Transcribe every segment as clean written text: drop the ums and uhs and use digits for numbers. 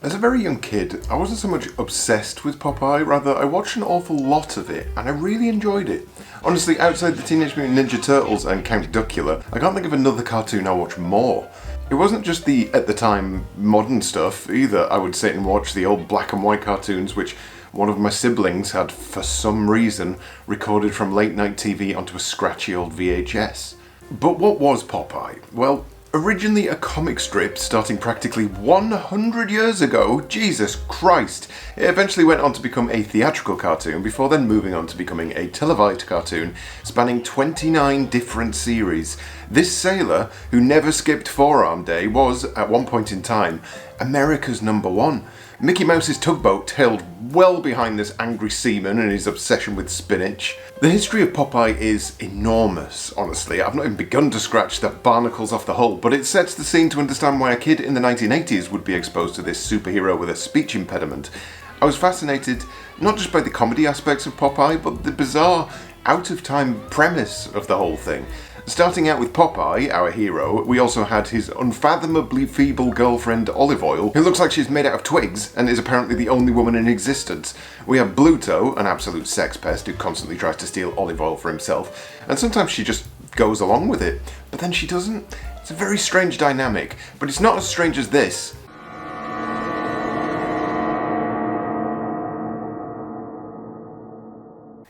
As a very young kid, I wasn't so much obsessed with Popeye, rather I watched an awful lot of it, and I really enjoyed it. Honestly, outside the Teenage Mutant Ninja Turtles and Count Duckula, I can't think of another cartoon I watched more. It wasn't just the, at the time, modern stuff either. I would sit and watch the old black and white cartoons which one of my siblings had, for some reason, recorded from late night TV onto a scratchy old VHS. But what was Popeye? Well, originally a comic strip starting practically 100 years ago, Jesus Christ, it eventually went on to become a theatrical cartoon before then moving on to becoming a televised cartoon spanning 29 different series. This sailor, who never skipped Forearm Day, was, at one point in time, America's #1. Mickey Mouse's tugboat tailed well behind this angry seaman and his obsession with spinach. The history of Popeye is enormous, honestly. I've not even begun to scratch the barnacles off the hull, but it sets the scene to understand why a kid in the 1980s would be exposed to this superhero with a speech impediment. I was fascinated not just by the comedy aspects of Popeye, but the bizarre, out-of-time premise of the whole thing. Starting out with Popeye, our hero, we also had his unfathomably feeble girlfriend Olive Oil, who looks like she's made out of twigs and is apparently the only woman in existence. We have Bluto, an absolute sex pest who constantly tries to steal olive oil for himself, and sometimes she just goes along with it, but then she doesn't. It's a very strange dynamic, but it's not as strange as this.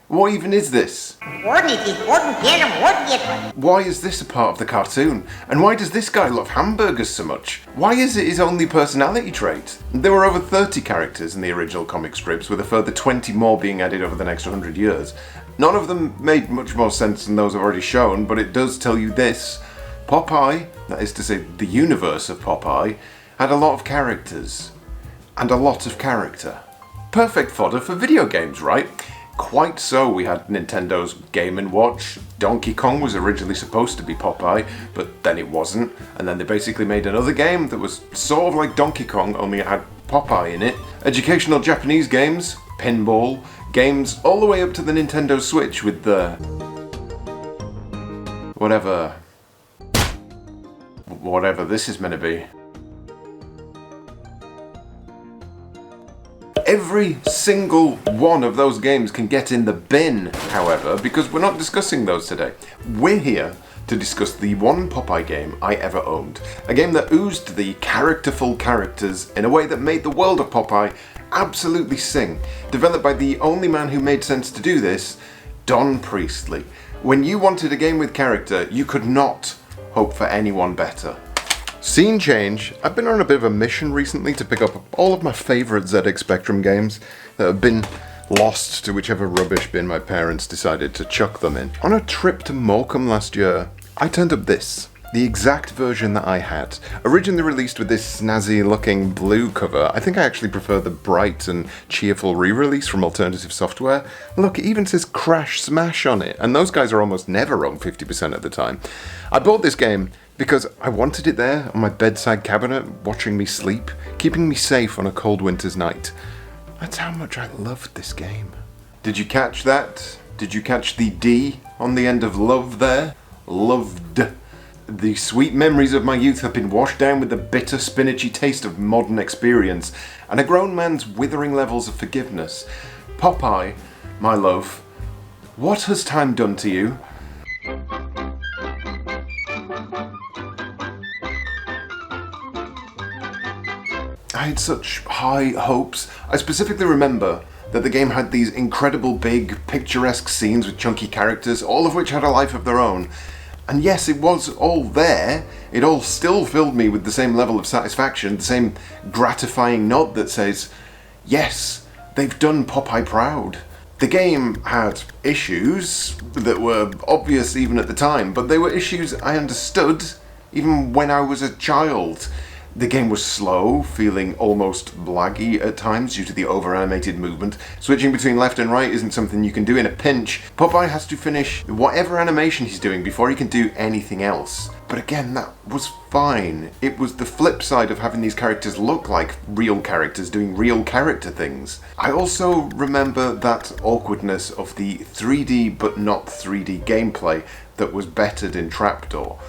What even is this? Why is this a part of the cartoon? And why does this guy love hamburgers so much? Why is it his only personality trait? There were over 30 characters in the original comic strips, with a further 20 more being added over the next 100 years. None of them made much more sense than those I've already shown, but it does tell you this. Popeye, that is to say the universe of Popeye, had a lot of characters. And a lot of character. Perfect fodder for video games, right? Quite so, we had Nintendo's Game & Watch. Donkey Kong was originally supposed to be Popeye, but then it wasn't, and then they basically made another game that was sort of like Donkey Kong, only it had Popeye in it. Educational Japanese games, pinball, games all the way up to the Nintendo Switch with the... whatever this is meant to be. Every single one of those games can get in the bin, however, because we're not discussing those today. We're here to discuss the one Popeye game I ever owned. A game that oozed the characterful characters in a way that made the world of Popeye absolutely sing. Developed by the only man who made sense to do this, Don Priestley. When you wanted a game with character, you could not hope for anyone better. Scene change. I've been on a bit of a mission recently to pick up all of my favourite ZX Spectrum games that have been lost to whichever rubbish bin my parents decided to chuck them in. On a trip to Morecambe last year, I turned up this, the exact version that I had. Originally released with this snazzy looking blue cover, I think I actually prefer the bright and cheerful re-release from Alternative Software. Look, it even says Crash Smash on it, and those guys are almost never wrong 50% of the time. I bought this game because I wanted it there on my bedside cabinet, watching me sleep, keeping me safe on a cold winter's night. That's how much I loved this game. Did you catch that? Did you catch the D on the end of love there? Loved. The sweet memories of my youth have been washed down with the bitter, spinachy taste of modern experience, and a grown man's withering levels of forgiveness. Popeye, my love, what has time done to you? I had such high hopes. I specifically remember that the game had these incredible big, picturesque scenes with chunky characters, all of which had a life of their own. And yes, it was all there. It all still filled me with the same level of satisfaction, the same gratifying nod that says, yes, they've done Popeye proud. The game had issues that were obvious even at the time, but they were issues I understood even when I was a child. The game was slow, feeling almost laggy at times due to the over-animated movement. Switching between left and right isn't something you can do in a pinch. Popeye has to finish whatever animation he's doing before he can do anything else. But again, that was fine. It was the flip side of having these characters look like real characters doing real character things. I also remember that awkwardness of the 3D but not 3D gameplay that was bettered in Trapdoor.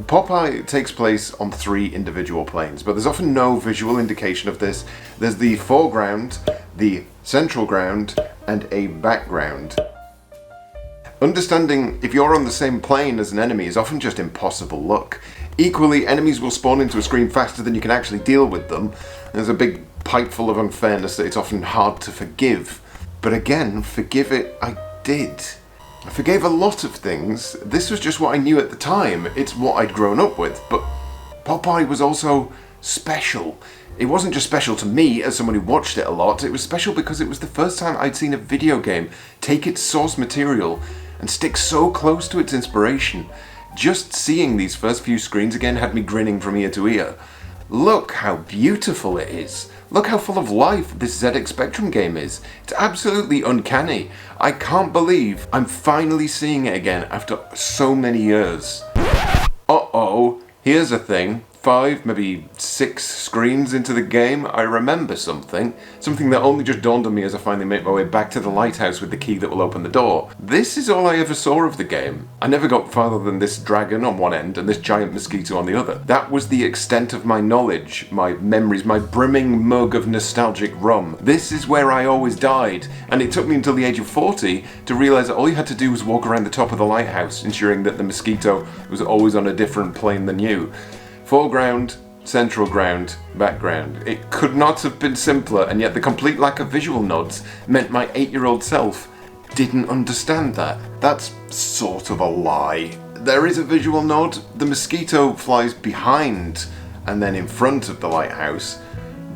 Popeye takes place on 3 individual planes, but there's often no visual indication of this. There's the foreground, the central ground, and a background. Understanding if you're on the same plane as an enemy is often just impossible luck. Equally, enemies will spawn into a screen faster than you can actually deal with them. There's a big pipe full of unfairness that it's often hard to forgive. But again, forgive it I did. I forgave a lot of things. This was just what I knew at the time. It's what I'd grown up with. But Popeye was also special. It wasn't just special to me as someone who watched it a lot. It was special because it was the first time I'd seen a video game take its source material and stick so close to its inspiration. Just seeing these first few screens again had me grinning from ear to ear. Look how beautiful it is. Look how full of life this ZX Spectrum game is. It's absolutely uncanny. I can't believe I'm finally seeing it again after so many years. Uh-oh, here's a thing. 5, maybe 6 screens into the game, I remember something that only just dawned on me as I finally made my way back to the lighthouse with the key that will open the door. This is all I ever saw of the game. I never got farther than this dragon on one end and this giant mosquito on the other. That was the extent of my knowledge, my memories, my brimming mug of nostalgic rum. This is where I always died, and it took me until the age of 40 to realise that all you had to do was walk around the top of the lighthouse, ensuring that the mosquito was always on a different plane than you. Foreground, central ground, background. It could not have been simpler, and yet the complete lack of visual nods meant my 8-year-old self didn't understand that. That's sort of a lie. There is a visual nod. The mosquito flies behind and then in front of the lighthouse,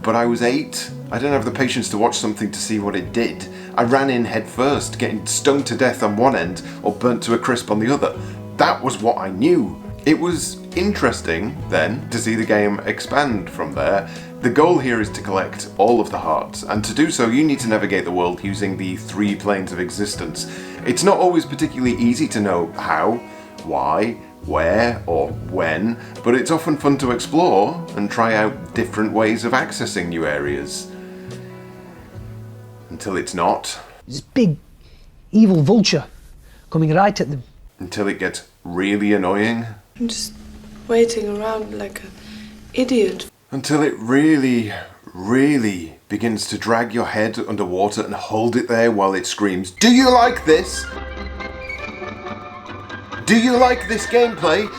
but I was 8. I didn't have the patience to watch something to see what it did. I ran in head first, getting stung to death on one end or burnt to a crisp on the other. That was what I knew. It was interesting, then, to see the game expand from there. The goal here is to collect all of the hearts, and to do so you need to navigate the world using the 3 planes of existence. It's not always particularly easy to know how, why, where, or when, but it's often fun to explore and try out different ways of accessing new areas. Until it's not. This big, evil vulture coming right at them. Until it gets really annoying. I'm just waiting around like an idiot. Until it really, really begins to drag your head underwater and hold it there while it screams, "Do you like this? Do you like this gameplay?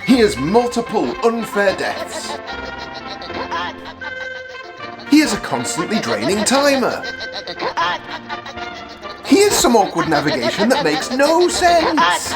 Here's multiple unfair deaths. Here's a constantly draining timer. Here's some awkward navigation that makes no sense."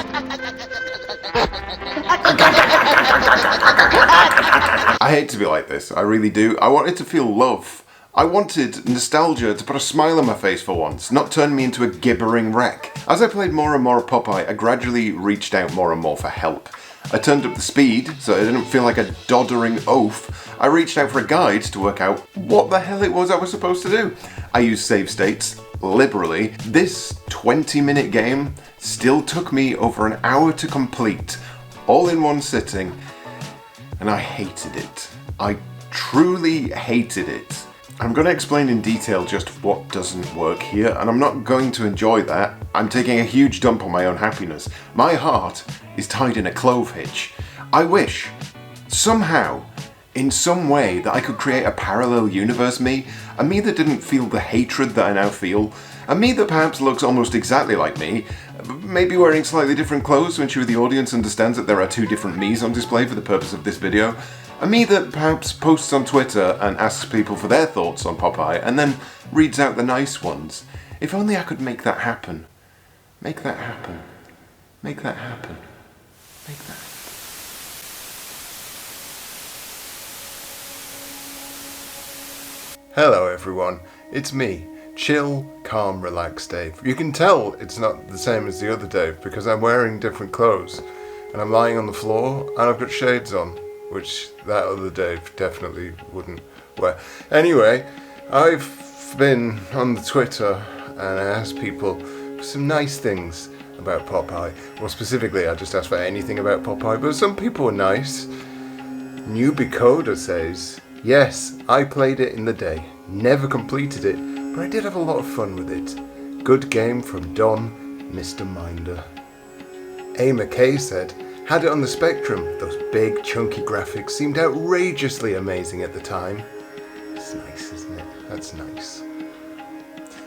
I hate to be like this, I really do. I wanted to feel love. I wanted nostalgia to put a smile on my face for once, not turn me into a gibbering wreck. As I played more and more of Popeye, I gradually reached out more and more for help. I turned up the speed, so I didn't feel like a doddering oaf. I reached out for a guide to work out what the hell it was I was supposed to do. I used save states liberally. This 20-minute game still took me over an hour to complete, all in one sitting, and I hated it. I truly hated it. I'm going to explain in detail just what doesn't work here, and I'm not going to enjoy that. I'm taking a huge dump on my own happiness. My heart is tied in a clove hitch. I wish, somehow, in some way, that I could create a parallel universe me, a me that didn't feel the hatred that I now feel, a me that perhaps looks almost exactly like me, maybe wearing slightly different clothes to ensure the audience understands that there are 2 different me's on display for the purpose of this video, a me that perhaps posts on Twitter and asks people for their thoughts on Popeye and then reads out the nice ones. If only I could make that happen. Make that happen. Make that happen. Make that happen. Hello everyone, it's me, chill, calm, relaxed Dave. You can tell it's not the same as the other Dave because I'm wearing different clothes and I'm lying on the floor and I've got shades on, which that other Dave definitely wouldn't wear. Anyway, I've been on the Twitter and I asked people for some nice things about Popeye. Well, specifically I just asked for anything about Popeye, but some people were nice. Newbie Coder says, "Yes, I played it in the day. Never completed it, but I did have a lot of fun with it. Good game from Don, Mr. Minder." A. McKay said, Had it on the Spectrum. Those big, chunky graphics seemed outrageously amazing at the time. It's nice, isn't it? That's nice.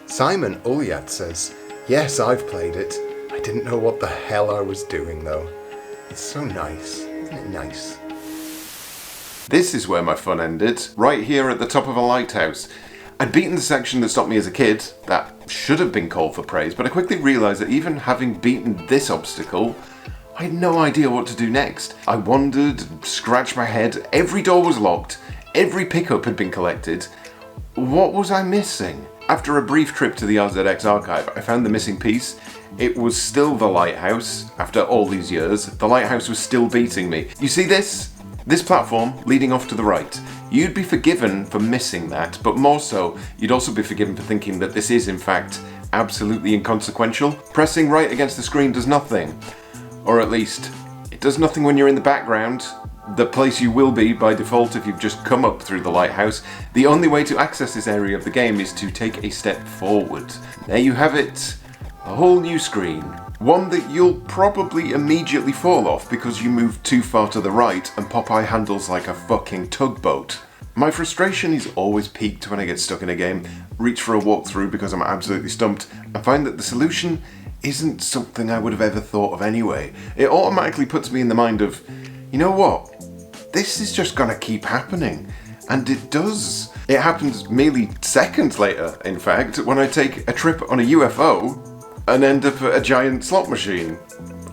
Simon Ulyat says, yes, I've played it. I didn't know what the hell I was doing though. It's so nice. Isn't it nice? This is where my fun ended, right here at the top of a lighthouse. I'd beaten the section that stopped me as a kid. That should have been called for praise, but I quickly realised that even having beaten this obstacle, I had no idea what to do next. I wandered, scratched my head, every door was locked, every pickup had been collected. What was I missing? After a brief trip to the RZX archive, I found the missing piece. It was still the lighthouse. After all these years, the lighthouse was still beating me. You see this? This platform leading off to the right. You'd be forgiven for missing that, but more so, you'd also be forgiven for thinking that this is in fact absolutely inconsequential. Pressing right against the screen does nothing. Or at least, it does nothing when you're in the background. The place you will be by default if you've just come up through the lighthouse. The only way to access this area of the game is to take a step forward. There you have it. A whole new screen. One that you'll probably immediately fall off because you move too far to the right and Popeye handles like a fucking tugboat. My frustration is always peaked when I get stuck in a game, reach for a walkthrough because I'm absolutely stumped, and find that the solution isn't something I would have ever thought of anyway. It automatically puts me in the mind of, you know what? This is just gonna keep happening. And it does. It happens merely seconds later, in fact, when I take a trip on a UFO and end up at a giant slot machine.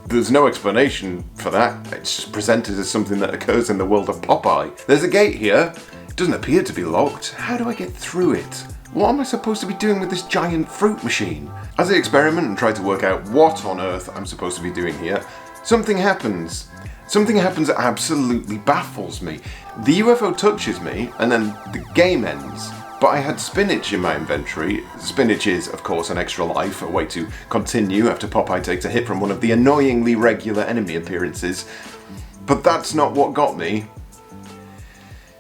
There's no explanation for that. It's just presented as something that occurs in the world of Popeye. There's a gate here. It doesn't appear to be locked. How do I get through it? What am I supposed to be doing with this giant fruit machine? As I experiment and try to work out what on earth I'm supposed to be doing here, something happens. Something happens that absolutely baffles me. The UFO touches me, and then the game ends. But I had spinach in my inventory. Spinach is, of course, an extra life, a way to continue after Popeye takes a hit from one of the annoyingly regular enemy appearances. But that's not what got me.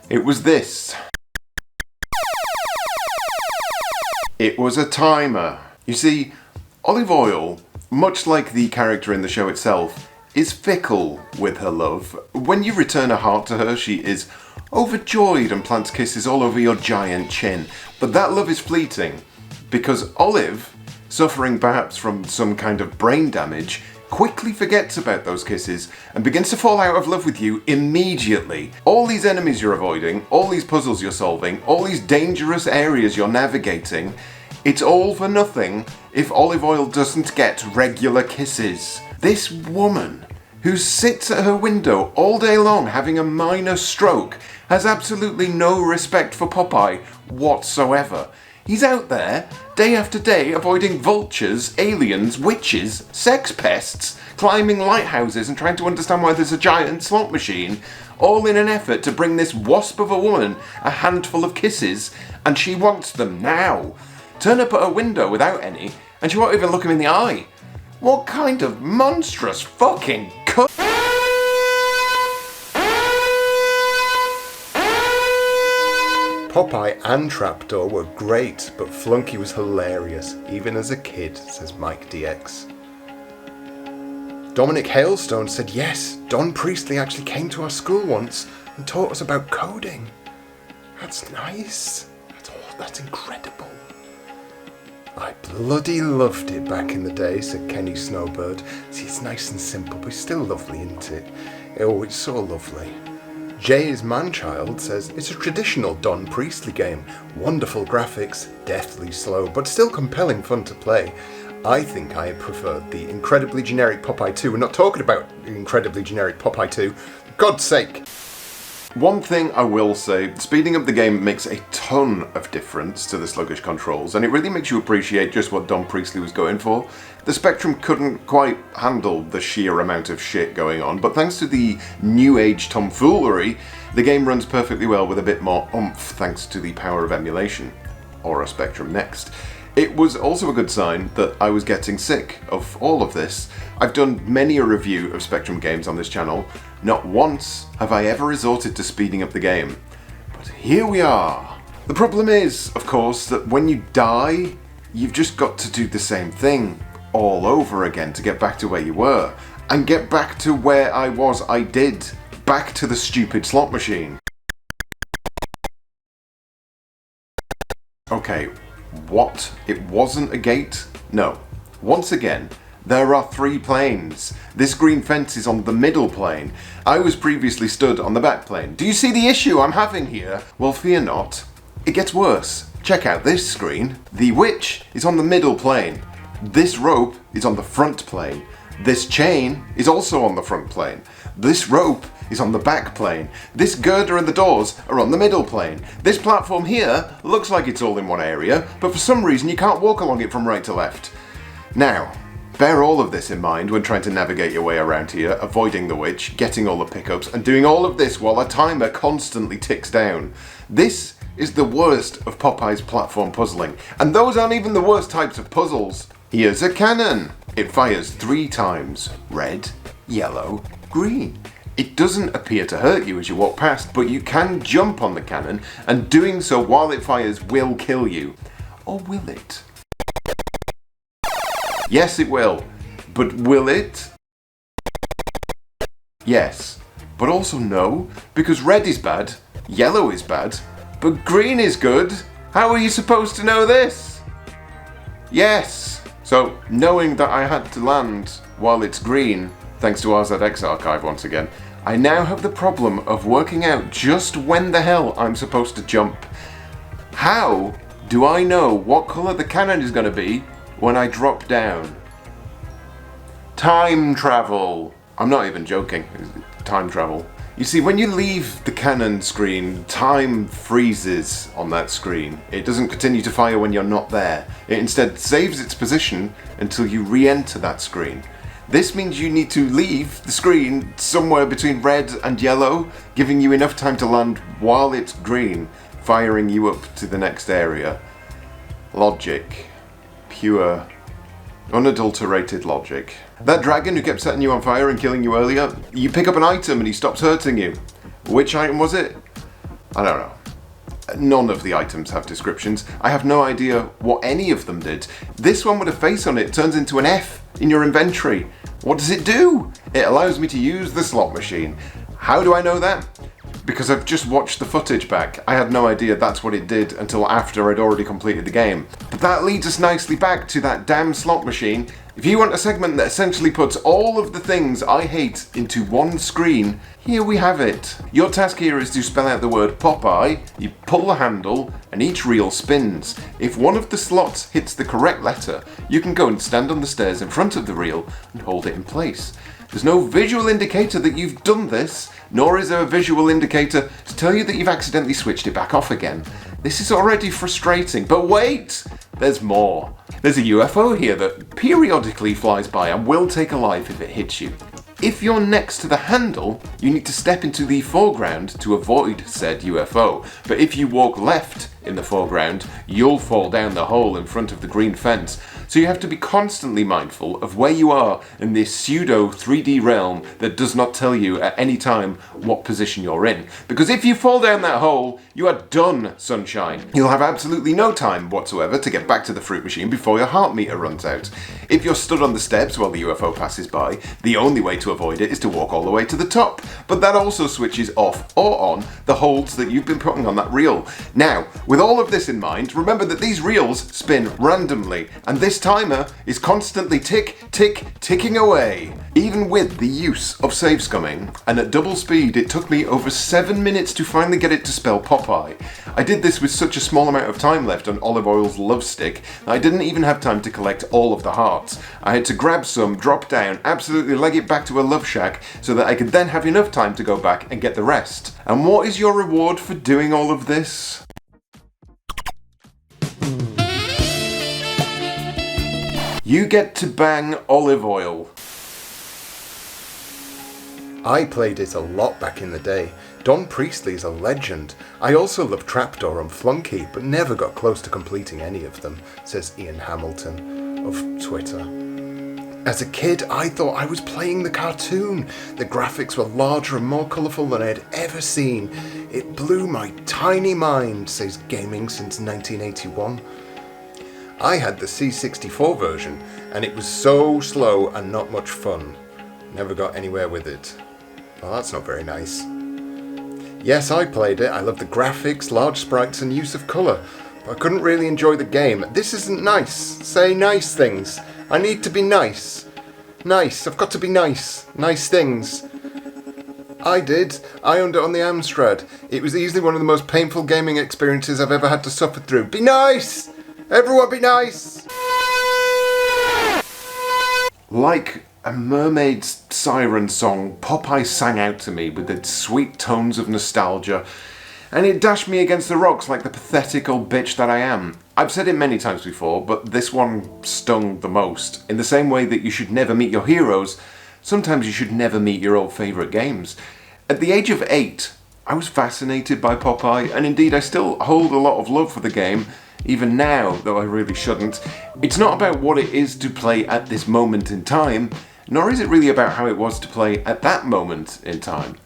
It was this. It was a timer. You see, Olive Oyl, much like the character in the show itself, is fickle with her love. When you return a heart to her, she is overjoyed and plants kisses all over your giant chin. But that love is fleeting, because Olive, suffering perhaps from some kind of brain damage, quickly forgets about those kisses and begins to fall out of love with you immediately. All these enemies you're avoiding, all these puzzles you're solving, all these dangerous areas you're navigating, it's all for nothing if Olive Oyl doesn't get regular kisses. This woman, who sits at her window all day long having a minor stroke, has absolutely no respect for Popeye whatsoever. He's out there, day after day, avoiding vultures, aliens, witches, sex pests, climbing lighthouses and trying to understand why there's a giant slot machine, all in an effort to bring this wasp of a woman a handful of kisses, and she wants them now. Turn up at her window without any, and she won't even look him in the eye. What kind of monstrous fucking cunt? Popeye and Trapdoor were great, but Flunky was hilarious, even as a kid, says Mike DX. Dominic Hailstone said, yes, Don Priestley actually came to our school once and taught us about coding. That's nice. That's incredible. I bloody loved it back in the day, said Kenny Snowbird. See, it's nice and simple, but it's still lovely, isn't it? Oh, it's so lovely. Jay's Manchild says, it's a traditional Don Priestley game. Wonderful graphics, deathly slow, but still compelling fun to play. I think I preferred the incredibly generic Popeye 2. We're not talking about the incredibly generic Popeye 2. For God's sake. One thing I will say, speeding up the game makes a ton of difference to the sluggish controls, and it really makes you appreciate just what Don Priestley was going for. The Spectrum couldn't quite handle the sheer amount of shit going on, but thanks to the new age tomfoolery, the game runs perfectly well with a bit more oomph thanks to the power of emulation. Or a Spectrum Next. It was also a good sign that I was getting sick of all of this. I've done many a review of Spectrum games on this channel. Not once have I ever resorted to speeding up the game. But here we are. The problem is, of course, that when you die, you've just got to do the same thing all over again to get back to where you were. and get back to where I was. I did. Back to the stupid slot machine. Okay, what? It wasn't a gate? No. Once again, there are 3 planes. This green fence is on the middle plane. I was previously stood on the back plane. Do you see the issue I'm having here? Well, fear not. It gets worse. Check out this screen. The witch is on the middle plane. This rope is on the front plane. This chain is also on the front plane. This rope is on the back plane. This girder and the doors are on the middle plane. This platform here looks like it's all in one area, but for some reason you can't walk along it from right to left. Now, bear all of this in mind when trying to navigate your way around here, avoiding the witch, getting all the pickups, and doing all of this while a timer constantly ticks down. This is the worst of Popeye's platform puzzling, and those aren't even the worst types of puzzles. Here's a cannon. It fires 3 times. Red, yellow, green. It doesn't appear to hurt you as you walk past, but you can jump on the cannon, and doing so while it fires will kill you. Or will it? Yes, it will. But will it? Yes. But also no, because red is bad, yellow is bad, but green is good. How are you supposed to know this? Yes. So, knowing that I had to land while it's green, thanks to RZX Archive once again, I now have the problem of working out just when the hell I'm supposed to jump. How do I know what colour the cannon is going to be when I drop down? Time travel. I'm not even joking. Time travel. You see, when you leave the cannon screen, time freezes on that screen. It doesn't continue to fire when you're not there. It instead saves its position until you re-enter that screen. This means you need to leave the screen somewhere between red and yellow, giving you enough time to land while it's green, firing you up to the next area. Logic. Pure, unadulterated logic. That dragon who kept setting you on fire and killing you earlier, you pick up an item and he stops hurting you. Which item was it? I don't know. None of the items have descriptions. I have no idea what any of them did. This one with a face on it turns into an F in your inventory. What does it do? It allows me to use the slot machine. How do I know that? Because I've just watched the footage back. I had no idea that's what it did until after I'd already completed the game. But that leads us nicely back to that damn slot machine. If you want a segment that essentially puts all of the things I hate into one screen, here we have it. Your task here is to spell out the word Popeye, you pull the handle, and each reel spins. If one of the slots hits the correct letter, you can go and stand on the stairs in front of the reel and hold it in place. There's no visual indicator that you've done this, nor is there a visual indicator to tell you that you've accidentally switched it back off again. This is already frustrating, but wait! There's more. There's a UFO here that periodically flies by and will take a life if it hits you. If you're next to the handle, you need to step into the foreground to avoid said UFO, but if you walk left in the foreground, you'll fall down the hole in front of the green fence. So you have to be constantly mindful of where you are in this pseudo 3D realm that does not tell you at any time what position you're in. Because if you fall down that hole, you are done, sunshine. You'll have absolutely no time whatsoever to get back to the fruit machine before your heart meter runs out. If you're stood on the steps while the UFO passes by, the only way to avoid it is to walk all the way to the top. But that also switches off or on the holds that you've been putting on that reel. Now, with all of this in mind, remember that these reels spin randomly, and this timer is constantly ticking away. Even with the use of save scumming, and at double speed, it took me over 7 minutes to finally get it to spell Popeye. I did this with such a small amount of time left on Olive Oil's love stick, that I didn't even have time to collect all of the hearts. I had to grab some, drop down, absolutely leg it back to a love shack, so that I could then have enough time to go back and get the rest. And what is your reward for doing all of this? You get to bang Olive Oil. I played it a lot back in the day. Don Priestley's a legend. I also love Trapdoor and Flunky, but never got close to completing any of them, says Ian Hamilton of Twitter. As a kid, I thought I was playing the cartoon. The graphics were larger and more colourful than I had ever seen. It blew my tiny mind, says Gaming Since 1981. I had the C64 version, and it was so slow and not much fun. Never got anywhere with it. Well, that's not very nice. Yes, I played it. I love the graphics, large sprites and use of colour. But I couldn't really enjoy the game. This isn't nice. Say nice things. I need to be nice. Nice. I've got to be nice. Nice things. I did. I owned it on the Amstrad. It was easily one of the most painful gaming experiences I've ever had to suffer through. Be nice! Everyone be nice! Like a mermaid's siren song, Popeye sang out to me with its sweet tones of nostalgia, and it dashed me against the rocks like the pathetic old bitch that I am. I've said it many times before, but this one stung the most. In the same way that you should never meet your heroes, sometimes you should never meet your old favourite games. At the age of 8, I was fascinated by Popeye, and indeed I still hold a lot of love for the game, even now, though I really shouldn't. It's not about what it is to play at this moment in time, nor is it really about how it was to play at that moment in time.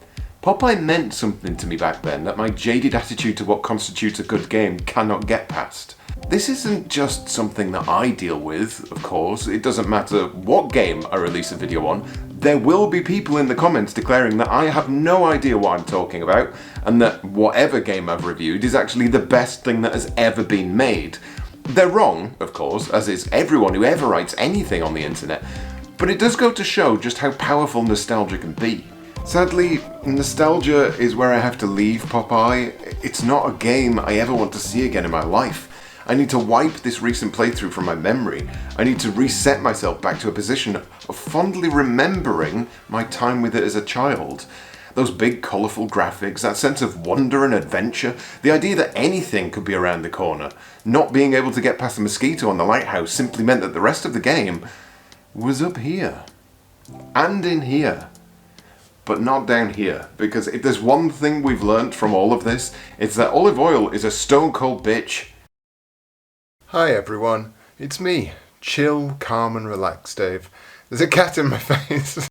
Popeye meant something to me back then that my jaded attitude to what constitutes a good game cannot get past. This isn't just something that I deal with, of course. It doesn't matter what game I release a video on. There will be people in the comments declaring that I have no idea what I'm talking about, and that whatever game I've reviewed is actually the best thing that has ever been made. They're wrong, of course, as is everyone who ever writes anything on the internet, but it does go to show just how powerful nostalgia can be. Sadly, nostalgia is where I have to leave Popeye. It's not a game I ever want to see again in my life. I need to wipe this recent playthrough from my memory. I need to reset myself back to a position of fondly remembering my time with it as a child. Those big colourful graphics, that sense of wonder and adventure, the idea that anything could be around the corner. Not being able to get past the mosquito on the lighthouse simply meant that the rest of the game was up here. And in here. But not down here, because if there's one thing we've learnt from all of this, it's that olive oil is a stone cold bitch. Hi everyone, it's me. Chill, calm and relaxed, Dave. There's a cat in my face.